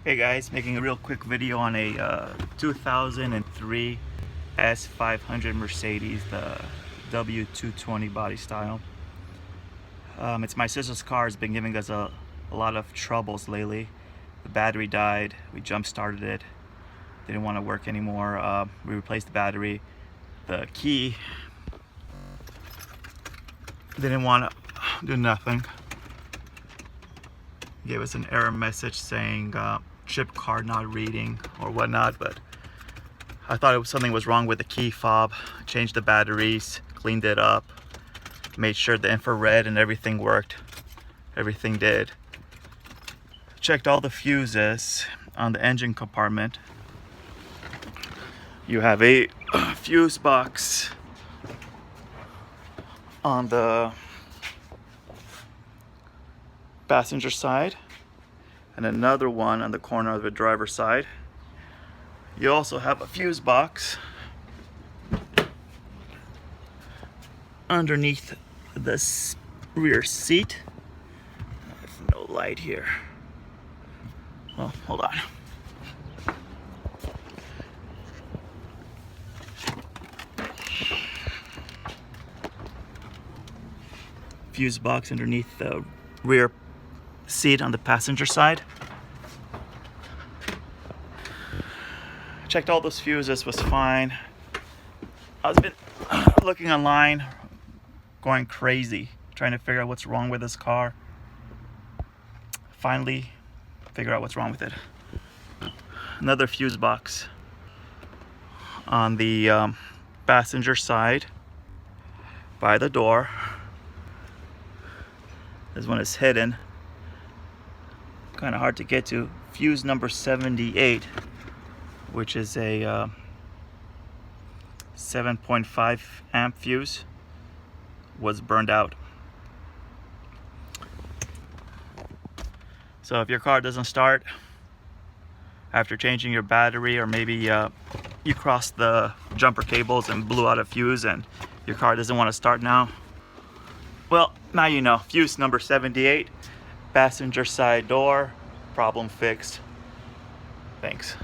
Hey guys, making a real quick video on a 2003 S500 Mercedes, the w220 body style. It's my sister's car. It's been giving us a lot of troubles lately. The battery died, we jump started it, didn't want to work anymore. We replaced the battery. The key didn't want to do nothing. Gave us an error message saying chip card not reading or whatnot, but I thought something was wrong with the key fob. Changed the batteries, cleaned it up, made sure the infrared and everything worked. Everything did. Checked all the fuses on the engine compartment. You have a fuse box on the passenger side and another one on the corner of the driver's side. You also have a fuse box underneath this rear seat. I have no light here. Well, hold on. Fuse box underneath the rear seat on the passenger side. Checked all those fuses, was fine. I've been looking online, going crazy, trying to figure out what's wrong with this car. Finally figure out what's wrong with it. Another fuse box on the passenger side by the door. This one is hidden, kind of hard to get to. Fuse number 78, which is a 7.5 amp fuse, was burned out. So if your car doesn't start after changing your battery, or maybe you crossed the jumper cables and blew out a fuse and your car doesn't want to start now, well, now you know. Fuse number 78, passenger side door, problem fixed. Thanks.